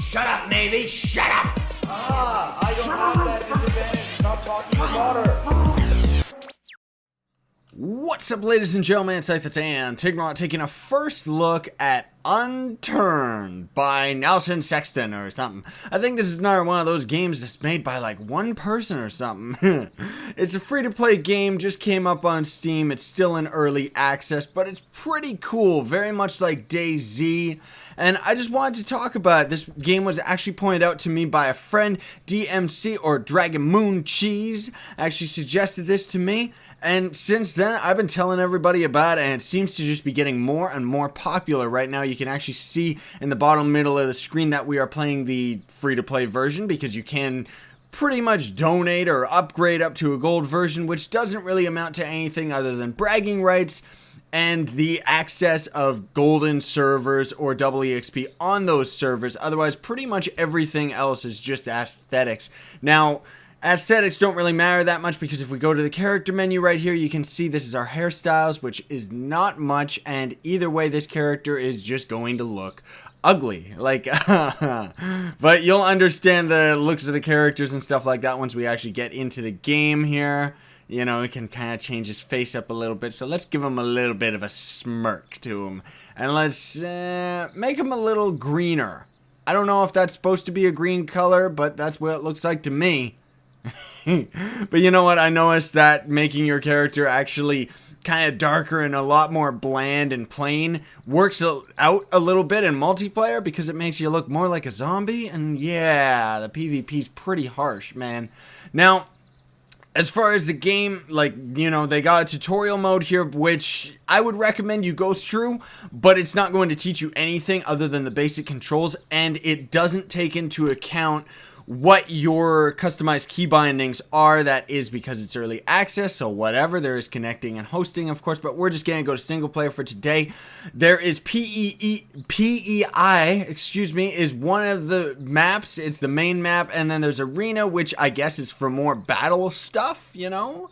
Shut up, Navy, shut up! I don't have that disadvantage. Not talking about her. What's up, ladies and gentlemen, it's Vidz and Tignot taking a first look at Unturned by Nelson Sexton or something. I think this is another one of those games that's made by like one person or something. It's a free-to-play game, just came up on Steam. It's still in early access, but it's pretty cool, very much like DayZ. And I just wanted to talk about it. This game was actually pointed out to me by a friend, DMC or Dragon Moon Cheese, actually suggested this to me. And since then, I've been telling everybody about it, and it seems to just be getting more and more popular. Right now, you can actually see in the bottom middle of the screen that we are playing the free-to-play version, because you can pretty much donate or upgrade up to a gold version, which doesn't really amount to anything other than bragging rights and the access of golden servers or double EXP on those servers. Otherwise, pretty much everything else is just aesthetics. Now, aesthetics don't really matter that much, because if we go to the character menu right here, you can see this is our hairstyles, which is not much, and either way, this character is just going to look ugly. Like, but you'll understand the looks of the characters and stuff like that once we actually get into the game here. You know, it can kind of change his face up a little bit, so let's give him a little bit of a smirk to him. And let's make him a little greener. I don't know if that's supposed to be a green color, but that's what it looks like to me. But you know what, I noticed that making your character actually kind of darker and a lot more bland and plain works out a little bit in multiplayer, because it makes you look more like a zombie. And yeah, the PvP's pretty harsh, man. Now, as far as the game, like, you know, they got a tutorial mode here, which I would recommend you go through, but it's not going to teach you anything other than the basic controls, and it doesn't take into account what your customized key bindings are. That is because it's early access, so whatever. There is connecting and hosting, of course, but we're just going to go to single player for today. There is PEI, excuse me, is one of the maps. It's the main map, and then there's Arena, which I guess is for more battle stuff, you know?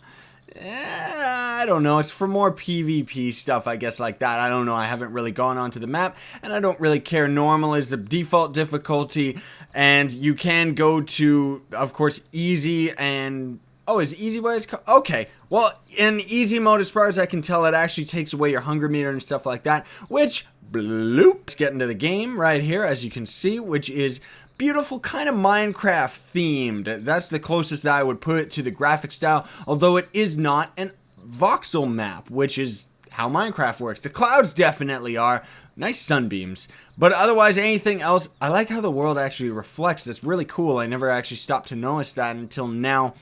I don't know, it's for more PvP stuff, I guess, like that. I don't know, I haven't really gone onto the map, and I don't really care. Normal is the default difficulty, and you can go to, of course, easy. And oh, is easy what it's called? Okay, well, in easy mode, as far as I can tell, it actually takes away your hunger meter and stuff like that, which, bloop, let's get into the game right here, as you can see, which is beautiful, kind of Minecraft themed. That's the closest that I would put it to the graphic style, although it is not an voxel map, which is how Minecraft works. The clouds definitely are. Nice sunbeams. But otherwise, anything else, I like how the world actually reflects. That's really cool. I never actually stopped to notice that until now.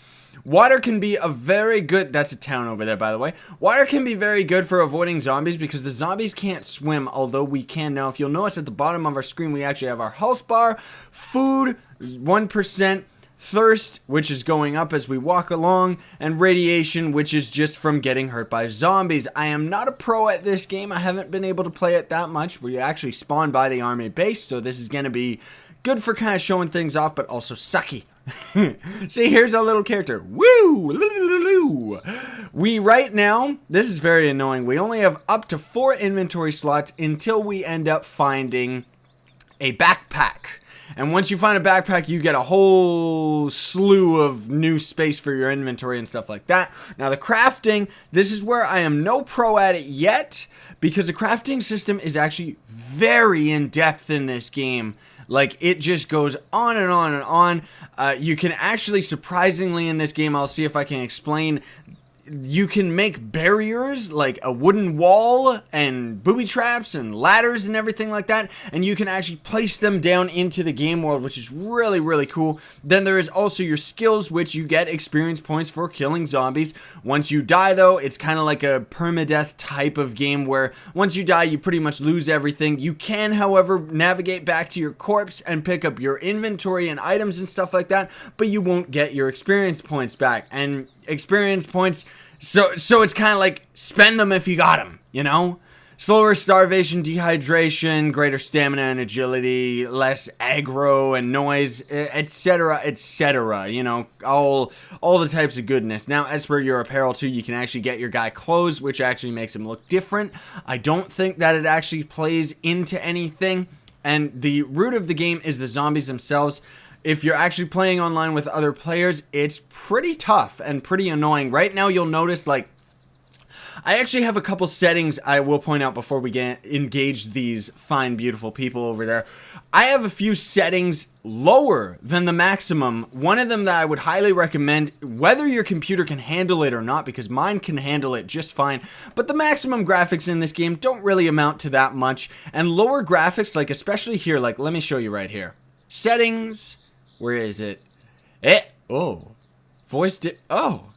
Water can be a very good, that's a town over there, by the way. Water can be very good for avoiding zombies, because the zombies can't swim, although we can now. If you'll notice at the bottom of our screen, we actually have our health bar, food, 1%, thirst, which is going up as we walk along, and radiation, which is just from getting hurt by zombies. I am not a pro at this game. I haven't been able to play it that much. We actually spawn by the army base, so this is going to be good for kind of showing things off, but also sucky. See, here's our little character. Woo! We right now, this is very annoying. We only have up to 4 inventory slots until we end up finding a backpack. And once you find a backpack, you get a whole slew of new space for your inventory and stuff like that. Now, the crafting, this is where I am no pro at it yet, because the crafting system is actually very in-depth in this game. Like, it just goes on and on and on. You can actually, surprisingly in this game, I'll see if I can explain, you can make barriers, like a wooden wall and booby traps and ladders and everything like that, and you can actually place them down into the game world, which is really, really cool. Then there is also your skills, which you get experience points for killing zombies. Once you die, though, it's kind of like a permadeath type of game where once you die, you pretty much lose everything. You can, however, navigate back to your corpse and pick up your inventory and items and stuff like that, but you won't get your experience points back. And experience points, so it's kind of like spend them if you got them, you know? Slower starvation, dehydration, greater stamina and agility, less aggro and noise, etc., etc. You know, all the types of goodness. Now, as for your apparel too, you can actually get your guy clothes, which actually makes him look different. I don't think that it actually plays into anything. And the root of the game is the zombies themselves. If you're actually playing online with other players, it's pretty tough and pretty annoying. Right now, you'll notice, like, I actually have a couple settings I will point out before we engage these fine, beautiful people over there. I have a few settings lower than the maximum. One of them that I would highly recommend, whether your computer can handle it or not, because mine can handle it just fine. But the maximum graphics in this game don't really amount to that much. And lower graphics, like especially here, like let me show you right here. Settings, where is it? Oh, oh.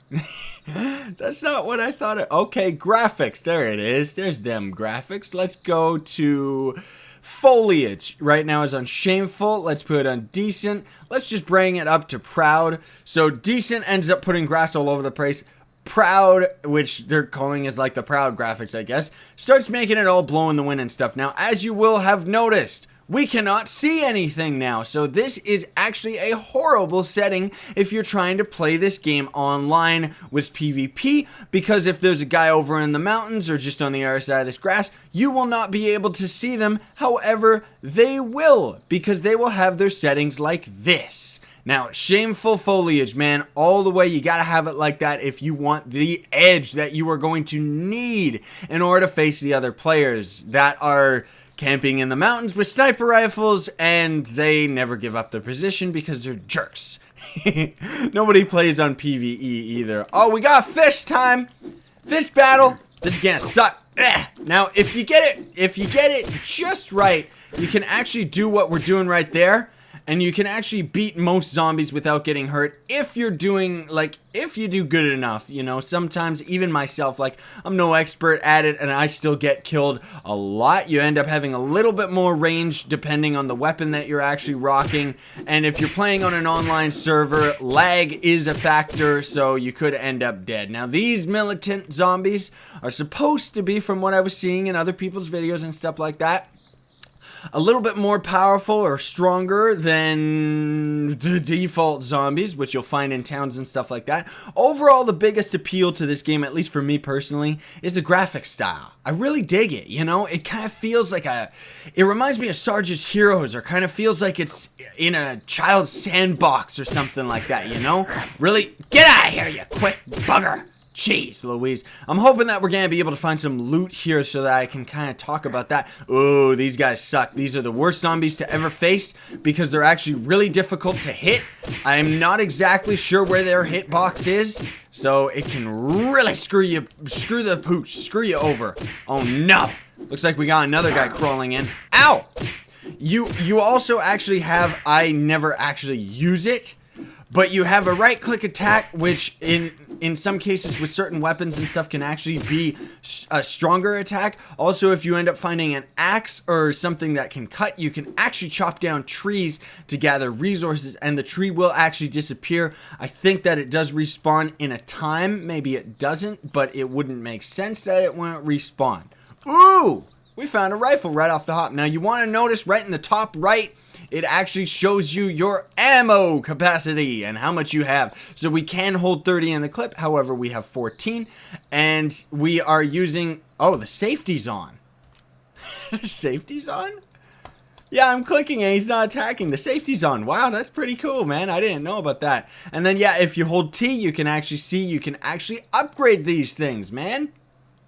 That's not what I thought. Okay, graphics. There it is. There's them graphics. Let's go to foliage. Right now is on shameful. Let's put it on decent. Let's just bring it up to proud. So decent ends up putting grass all over the place. Proud, which they're calling is like the proud graphics, I guess, starts making it all blow in the wind and stuff. Now, as you will have noticed, we cannot see anything now, so this is actually a horrible setting if you're trying to play this game online with PvP, because if there's a guy over in the mountains or just on the other side of this grass, you will not be able to see them. However, they will, because they will have their settings like this. Now, shameful foliage, man, all the way, you gotta have it like that if you want the edge that you are going to need in order to face the other players that are camping in the mountains with sniper rifles, and they never give up their position because they're jerks. Nobody plays on PvE either. Oh, we got fish time! Fish battle! This is gonna suck. Now, if you get it just right, you can actually do what we're doing right there, and you can actually beat most zombies without getting hurt if you're doing, like, if you do good enough, you know. Sometimes, even myself, like, I'm no expert at it, and I still get killed a lot. You end up having a little bit more range depending on the weapon that you're actually rocking, and if you're playing on an online server, lag is a factor, so you could end up dead. Now, these militant zombies are supposed to be, from what I was seeing in other people's videos and stuff like that, a little bit more powerful or stronger than the default zombies, which you'll find in towns and stuff like that. Overall, the biggest appeal to this game, at least for me personally, is the graphic style. I really dig it, you know? It kind of feels like it reminds me of Sarge's Heroes, or kind of feels like it's in a child's sandbox or something like that, you know? Really, get out of here, you quick bugger! Jeez Louise. I'm hoping that we're going to be able to find some loot here so that I can kind of talk about that. Oh, these guys suck. These are the worst zombies to ever face because they're actually really difficult to hit. I'm not exactly sure where their hitbox is, so it can really screw the pooch, screw you over. Oh no. Looks like we got another guy crawling in. Ow! You also actually have, I never actually use it, but you have a right-click attack, which in some cases with certain weapons and stuff can actually be a stronger attack. Also, if you end up finding an axe or something that can cut, you can actually chop down trees to gather resources, and the tree will actually disappear. I think that it does respawn in a time. Maybe it doesn't, but it wouldn't make sense that it wouldn't respawn. Ooh! We found a rifle right off the hop. Now, you want to notice right in the top right, it actually shows you your ammo capacity and how much you have. So we can hold 30 in the clip. However, we have 14. And we are using... Oh, the safety's on. The safety's on? Yeah, I'm clicking and he's not attacking. The safety's on. Wow, that's pretty cool, man. I didn't know about that. And then, yeah, if you hold T, you can actually see, you can actually upgrade these things, man.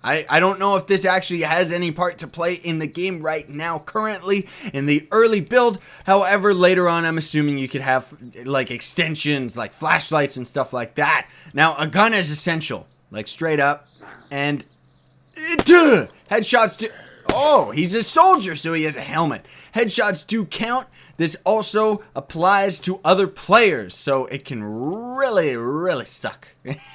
I don't know if this actually has any part to play in the game right now, currently in the early build. However, later on, I'm assuming you could have like extensions, like flashlights and stuff like that. Now, a gun is essential, like straight up. And headshots do... Oh, he's a soldier, so he has a helmet. Headshots do count. This also applies to other players, so it can really, really suck.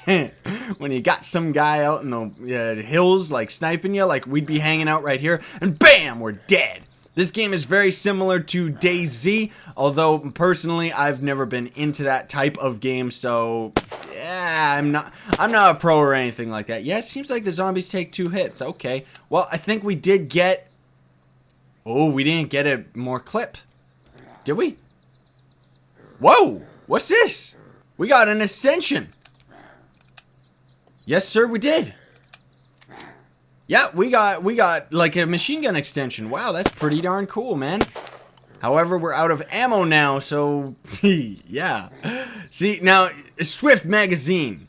When you got some guy out in the hills, like, sniping you, like we'd be hanging out right here, and BAM! We're dead. This game is very similar to DayZ, although, personally, I've never been into that type of game, so... Yeah, I'm not a pro or anything like that. Yeah, it seems like the zombies take 2 hits. Okay. Well, I think we did get... Oh, we didn't get a more clip. Did we? Whoa! What's this? We got an ascension. Yes, sir, we did. Yeah, we got like a machine gun extension. Wow, that's pretty darn cool, man. However, we're out of ammo now, so yeah. See, now, Swift magazine.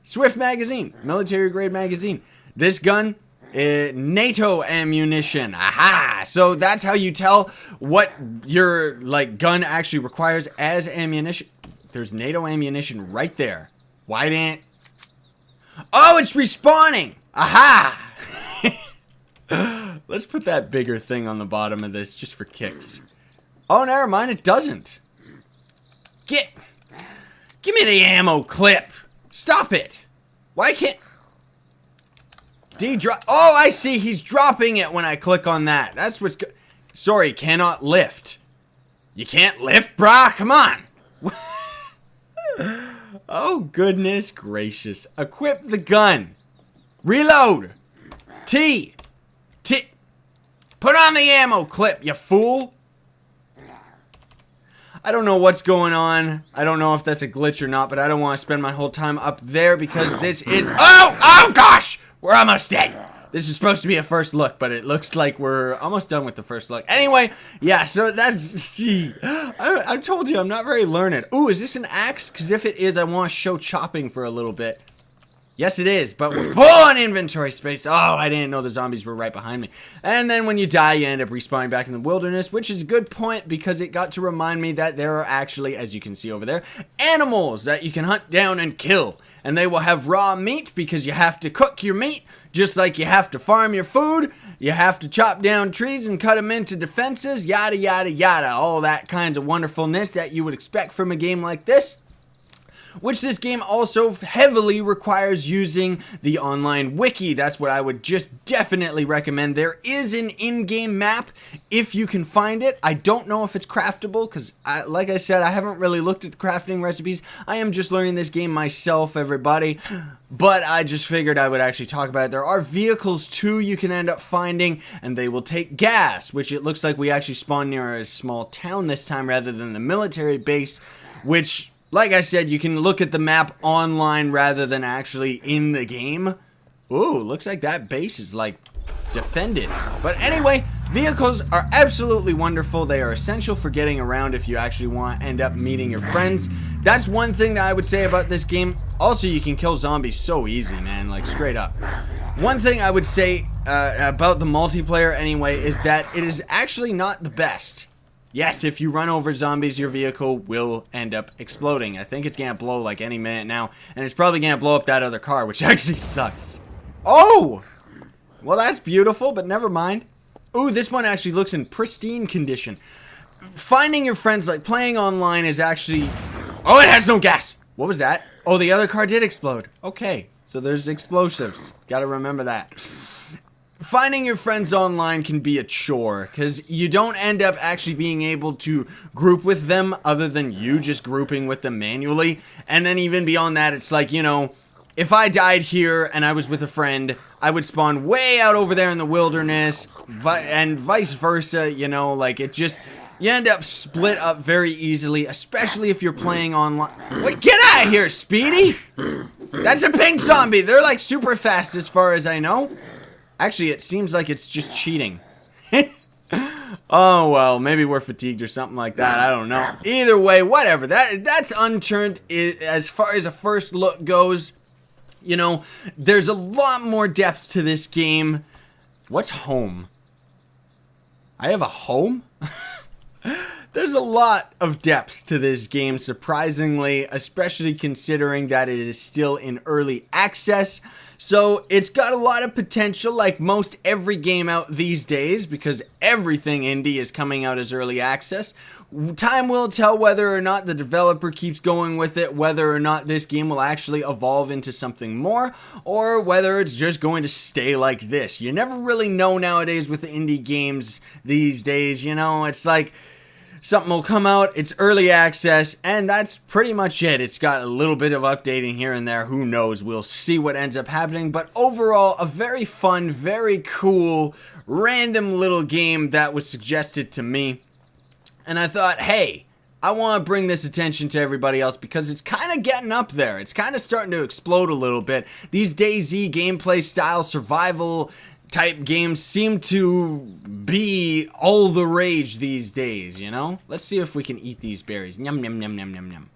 Swift magazine. Military grade magazine. This gun, NATO ammunition. Aha! So that's how you tell what your gun actually requires as ammunition. There's NATO ammunition right there. Why didn't... Oh, it's respawning! Aha! Let's put that bigger thing on the bottom of this just for kicks. Oh, never mind, it doesn't. Give me the ammo clip. Stop it. Why can't... D-drop... Oh, I see, he's dropping it when I click on that. That's what's good. Sorry, cannot lift. You can't lift, brah? Come on. Oh, goodness gracious. Equip the gun. Reload. T. Put on the ammo clip, you fool. I don't know what's going on. I don't know if that's a glitch or not, but I don't want to spend my whole time up there because this is... Oh gosh! We're almost dead. This is supposed to be a first look, but it looks like we're almost done with the first look. Anyway, yeah, so that's... See, I told you I'm not very learned. Ooh, is this an axe? Because if it is, I want to show chopping for a little bit. Yes, it is, but we're full on inventory space. Oh, I didn't know the zombies were right behind me. And then when you die, you end up respawning back in the wilderness, which is a good point because it got to remind me that there are actually, as you can see over there, animals that you can hunt down and kill. And they will have raw meat because you have to cook your meat, just like you have to farm your food. You have to chop down trees and cut them into defenses, yada, yada, yada. All that kinds of wonderfulness that you would expect from a game like this. Which this game also heavily requires using the online wiki. That's what I would just definitely recommend. There is an in-game map if you can find it. I don't know if it's craftable because, like I said, I haven't really looked at the crafting recipes. I am just learning this game myself, everybody. But I just figured I would actually talk about it. There are vehicles too you can end up finding, and they will take gas, which it looks like we actually spawned near a small town this time rather than the military base, which... Like I said, you can look at the map online rather than actually in the game. Ooh, looks like that base is defended. But anyway, vehicles are absolutely wonderful. They are essential for getting around if you actually want to end up meeting your friends. That's one thing that I would say about this game. Also, you can kill zombies so easy, man, straight up. One thing I would say about the multiplayer anyway is that it is actually not the best. Yes, if you run over zombies, your vehicle will end up exploding. I think it's going to blow any minute now. And it's probably going to blow up that other car, which actually sucks. Oh! Well, that's beautiful, but never mind. Ooh, this one actually looks in pristine condition. Finding your friends, playing online is actually... Oh, it has no gas! What was that? Oh, the other car did explode. Okay, so there's explosives. Gotta remember that. Finding your friends online can be a chore because you don't end up actually being able to group with them other than you just grouping with them manually. And then even beyond that, it's if I died here and I was with a friend, I would spawn way out over there in the wilderness and vice versa, it just... You end up split up very easily, especially if you're playing online. Wait, get out of here, Speedy! That's a pink zombie. They're super fast as far as I know. Actually, it seems like it's just cheating. Oh, well, maybe we're fatigued or something like that. I don't know. Either way, whatever. That's Unturned as far as a first look goes. There's a lot more depth to this game. What's home? I have a home? There's a lot of depth to this game, surprisingly, especially considering that it is still in early access. So it's got a lot of potential, like most every game out these days, because everything indie is coming out as early access. Time will tell whether or not the developer keeps going with it, whether or not this game will actually evolve into something more, or whether it's just going to stay like this. You never really know nowadays with the indie games these days, it's like... Something will come out, it's early access, and that's pretty much it. It's got a little bit of updating here and there, who knows, we'll see what ends up happening, but overall, a very fun, very cool, random little game that was suggested to me, and I thought, hey, I want to bring this attention to everybody else because it's kind of getting up there. It's kind of starting to explode a little bit. These DayZ gameplay style survival type games seem to be all the rage these days, you know? Let's see if we can eat these berries. Yum, yum, yum, yum, yum, yum.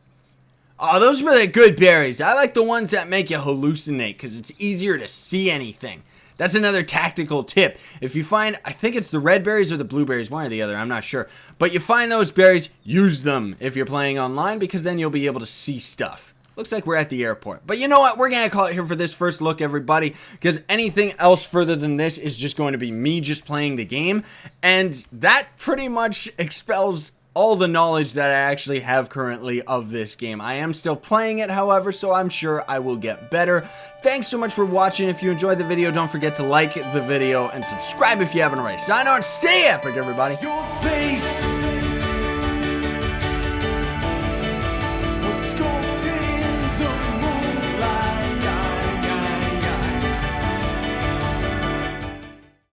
Oh, those were the good berries. I like the ones that make you hallucinate because it's easier to see anything. That's another tactical tip. If you find, I think it's the red berries or the blueberries, one or the other, I'm not sure. But you find those berries, use them if you're playing online because then you'll be able to see stuff. Looks like we're at the airport. But you know what? We're going to call it here for this first look, everybody, because anything else further than this is just going to be me just playing the game. And that pretty much expels all the knowledge that I actually have currently of this game. I am still playing it, however, so I'm sure I will get better. Thanks so much for watching. If you enjoyed the video, don't forget to like the video and subscribe if you haven't already. Sign on, stay epic, everybody. Your face